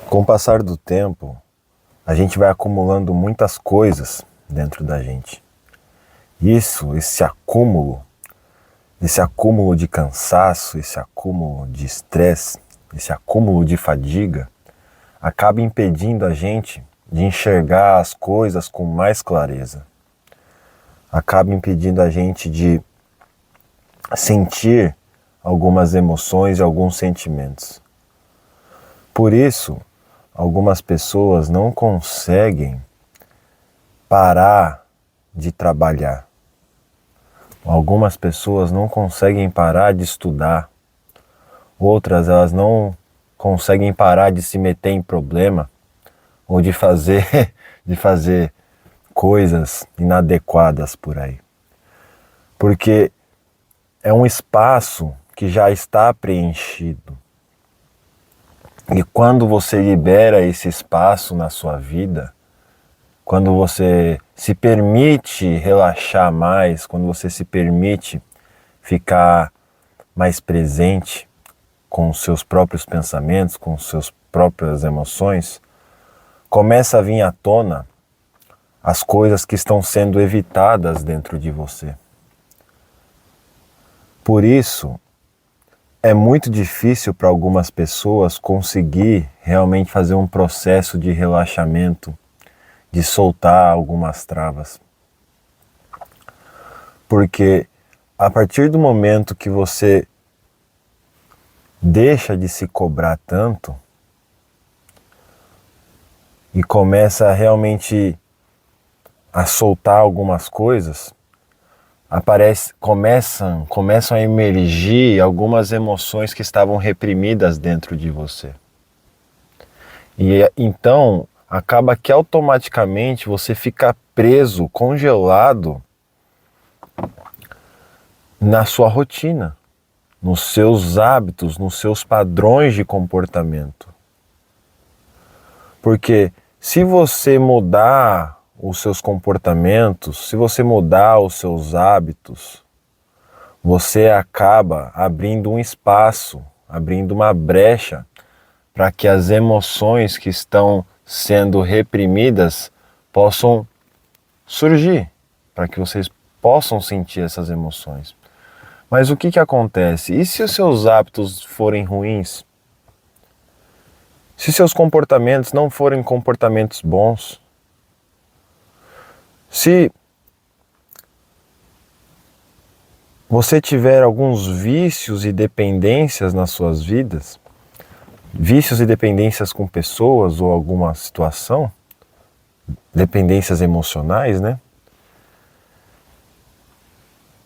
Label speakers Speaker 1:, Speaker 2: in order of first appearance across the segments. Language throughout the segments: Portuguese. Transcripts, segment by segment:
Speaker 1: Com o passar do tempo, a gente vai acumulando muitas coisas dentro da gente. Esse acúmulo de cansaço, esse acúmulo de estresse, esse acúmulo de fadiga, acaba impedindo a gente de enxergar as coisas com mais clareza. Acaba impedindo a gente de sentir algumas emoções e alguns sentimentos. Por isso, algumas pessoas não conseguem parar de trabalhar. Algumas pessoas não conseguem parar de estudar. Outras, elas não conseguem parar de se meter em problema ou de fazer, de fazer coisas inadequadas por aí. Porque é um espaço que já está preenchido. E quando você libera esse espaço na sua vida, quando você se permite relaxar mais, quando você se permite ficar mais presente com os seus próprios pensamentos, com as suas próprias emoções, começa a vir à tona as coisas que estão sendo evitadas dentro de você. Por isso, é muito difícil para algumas pessoas conseguir realmente fazer um processo de relaxamento, de soltar algumas travas. Porque a partir do momento que você deixa de se cobrar tanto e começa realmente a soltar algumas coisas, começam a emergir algumas emoções que estavam reprimidas dentro de você. E então acaba que automaticamente você fica preso, congelado na sua rotina, nos seus hábitos, nos seus padrões de comportamento. Porque se você mudar os seus comportamentos, se você mudar os seus hábitos, você acaba abrindo um espaço, abrindo uma brecha para que as emoções que estão sendo reprimidas possam surgir, para que vocês possam sentir essas emoções. Mas o que acontece? E se os seus hábitos forem ruins? Se seus comportamentos não forem comportamentos bons? Se você tiver alguns vícios e dependências nas suas vidas, vícios e dependências com pessoas ou alguma situação, dependências emocionais, né?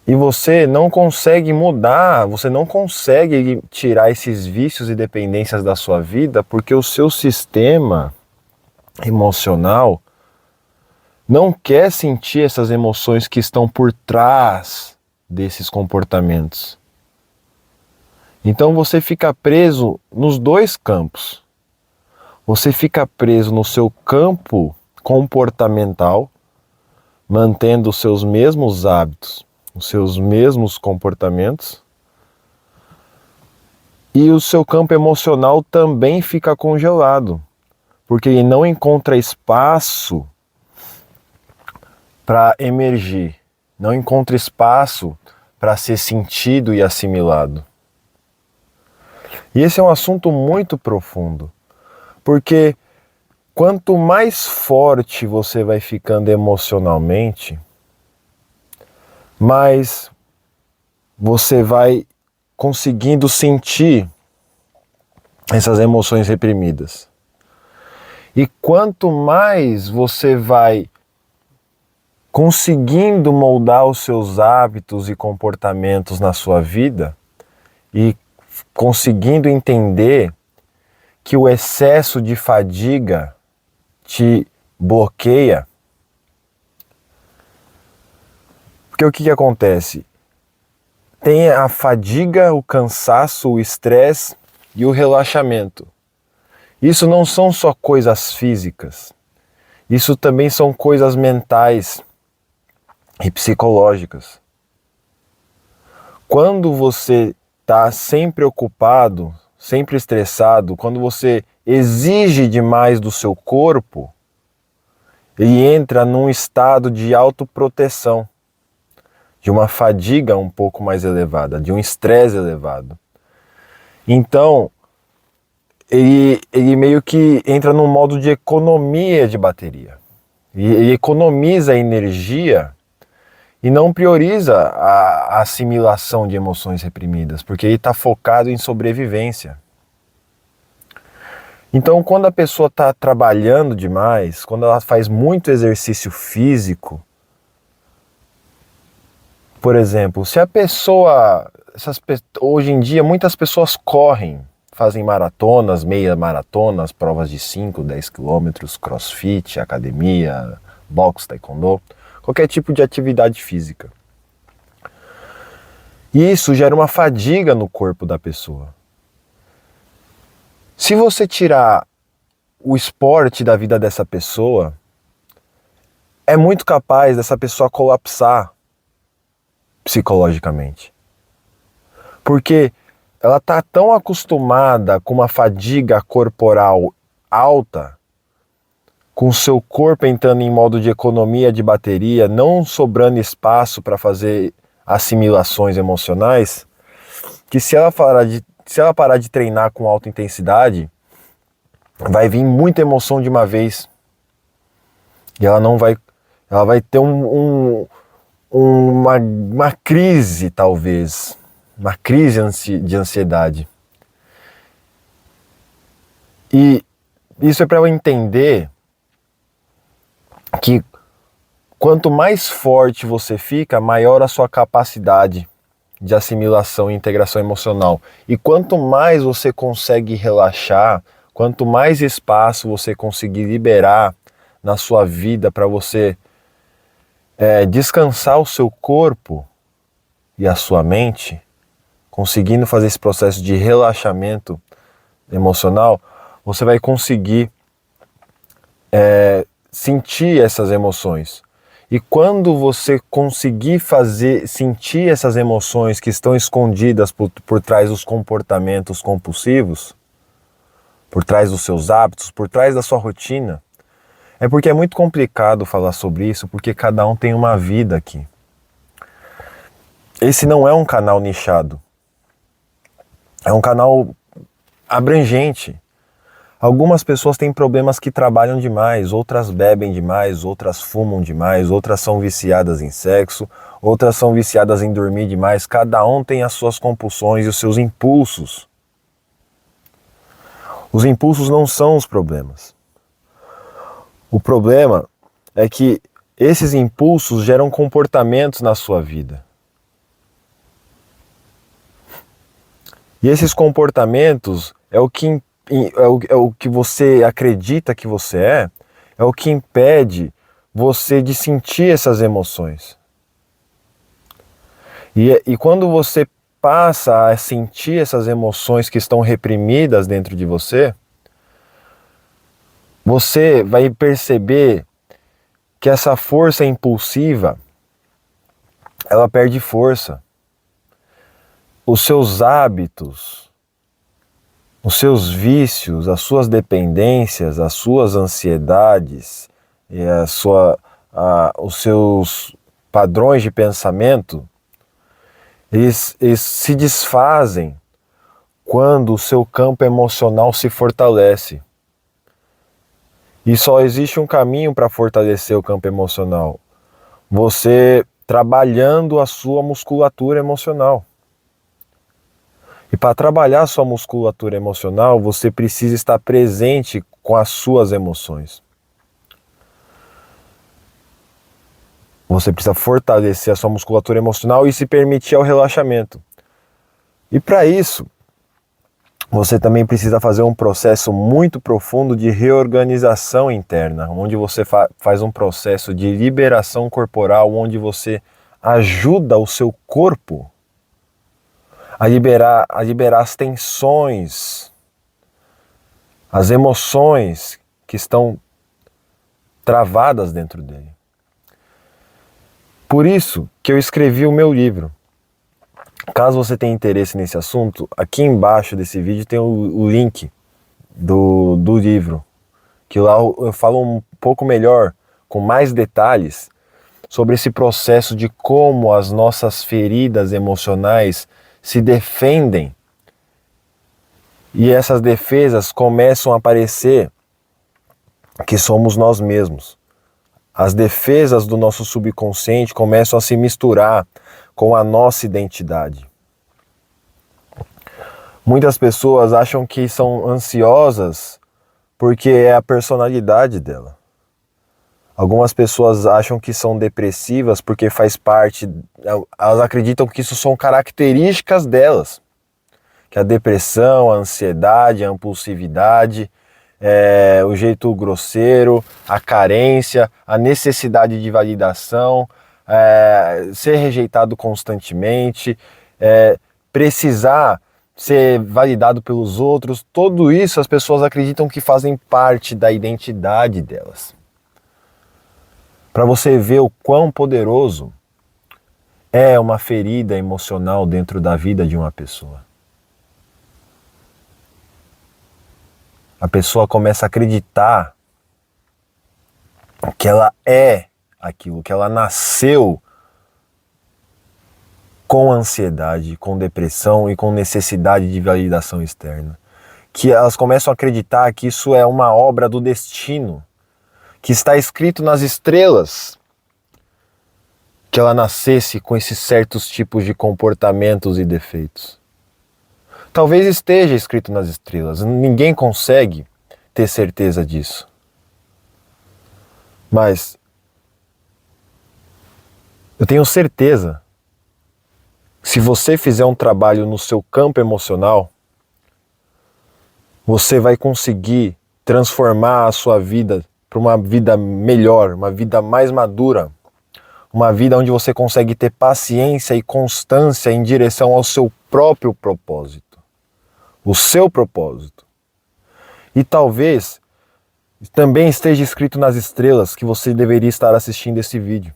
Speaker 1: E você não consegue mudar, você não consegue tirar esses vícios e dependências da sua vida porque o seu sistema emocional não quer sentir essas emoções que estão por trás desses comportamentos. Então você fica preso nos dois campos. Você fica preso no seu campo comportamental, mantendo os seus mesmos hábitos, os seus mesmos comportamentos, e o seu campo emocional também fica congelado, porque ele não encontra espaço para emergir, não encontra espaço para ser sentido e assimilado. E esse é um assunto muito profundo, porque quanto mais forte você vai ficando emocionalmente, mais você vai conseguindo sentir essas emoções reprimidas. E quanto mais você vai conseguindo moldar os seus hábitos e comportamentos na sua vida e conseguindo entender que o excesso de fadiga te bloqueia. Porque o que acontece? Tem a fadiga, o cansaço, o estresse e o relaxamento. Isso não são só coisas físicas. Isso também são coisas mentais e psicológicas. Quando você está sempre ocupado, sempre estressado, quando você exige demais do seu corpo, ele entra num estado de autoproteção, de uma fadiga um pouco mais elevada, de um estresse elevado. Então, ele meio que entra num modo de economia de bateria. Ele economiza energia e não prioriza a assimilação de emoções reprimidas, porque ele está focado em sobrevivência. Então, quando a pessoa está trabalhando demais, quando ela faz muito exercício físico, por exemplo, se a pessoa, hoje em dia muitas pessoas correm, fazem maratonas, meia maratonas, provas de 5, 10 quilômetros, crossfit, academia, boxe, taekwondo, qualquer tipo de atividade física. E isso gera uma fadiga no corpo da pessoa. Se você tirar o esporte da vida dessa pessoa, é muito capaz dessa pessoa colapsar psicologicamente. Porque ela está tão acostumada com uma fadiga corporal alta, com o seu corpo entrando em modo de economia de bateria, não sobrando espaço para fazer assimilações emocionais, que se ela parar de treinar com alta intensidade, vai vir muita emoção de uma vez. E ela vai ter uma crise, talvez, uma crise de ansiedade. E isso é para eu entender que quanto mais forte você fica, maior a sua capacidade de assimilação e integração emocional. E quanto mais você consegue relaxar, quanto mais espaço você conseguir liberar na sua vida para você descansar o seu corpo e a sua mente, conseguindo fazer esse processo de relaxamento emocional, você vai conseguir sentir essas emoções. E quando você conseguir sentir essas emoções que estão escondidas por trás dos comportamentos compulsivos, por trás dos seus hábitos, por trás da sua rotina, é porque é muito complicado falar sobre isso, porque cada um tem uma vida aqui. Esse não é um canal nichado. É um canal abrangente. Algumas pessoas têm problemas que trabalham demais, outras bebem demais, outras fumam demais, outras são viciadas em sexo, outras são viciadas em dormir demais. Cada um tem as suas compulsões e os seus impulsos. Os impulsos não são os problemas. O problema é que esses impulsos geram comportamentos na sua vida. E esses comportamentos é o que você acredita que você é o que impede você de sentir essas emoções. E quando você passa a sentir essas emoções que estão reprimidas dentro de você, você vai perceber que essa força impulsiva, ela perde força. Os seus hábitos, os seus vícios, as suas dependências, as suas ansiedades e os seus padrões de pensamento, eles se desfazem quando o seu campo emocional se fortalece. E só existe um caminho para fortalecer o campo emocional: você trabalhando a sua musculatura emocional. E para trabalhar a sua musculatura emocional, você precisa estar presente com as suas emoções. Você precisa fortalecer a sua musculatura emocional e se permitir ao relaxamento. E para isso, você também precisa fazer um processo muito profundo de reorganização interna, onde você faz um processo de liberação corporal, onde você ajuda o seu corpo a liberar as tensões, as emoções que estão travadas dentro dele. Por isso que eu escrevi o meu livro. Caso você tenha interesse nesse assunto, aqui embaixo desse vídeo tem o link do livro, que lá eu falo um pouco melhor, com mais detalhes, sobre esse processo de como as nossas feridas emocionais se defendem e essas defesas começam a aparecer que somos nós mesmos. As defesas do nosso subconsciente começam a se misturar com a nossa identidade. Muitas pessoas acham que são ansiosas porque é a personalidade dela. Algumas pessoas acham que são depressivas porque faz parte, elas acreditam que isso são características delas. Que a depressão, a ansiedade, a impulsividade, o jeito grosseiro, a carência, a necessidade de validação, ser rejeitado constantemente, precisar ser validado pelos outros, tudo isso as pessoas acreditam que fazem parte da identidade delas. Para você ver o quão poderoso é uma ferida emocional dentro da vida de uma pessoa. A pessoa começa a acreditar que ela é aquilo, que ela nasceu com ansiedade, com depressão e com necessidade de validação externa. Que elas começam a acreditar que isso é uma obra do destino, que está escrito nas estrelas, que ela nascesse com esses certos tipos de comportamentos e defeitos. Talvez esteja escrito nas estrelas, ninguém consegue ter certeza disso. Mas eu tenho certeza, se você fizer um trabalho no seu campo emocional, você vai conseguir transformar a sua vida para uma vida melhor, uma vida mais madura, uma vida onde você consegue ter paciência e constância em direção ao seu próprio propósito. O seu propósito. E talvez também esteja escrito nas estrelas que você deveria estar assistindo esse vídeo.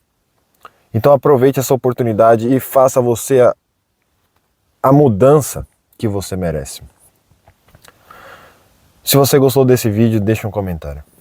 Speaker 1: Então aproveite essa oportunidade e faça você a mudança que você merece. Se você gostou desse vídeo, deixe um comentário.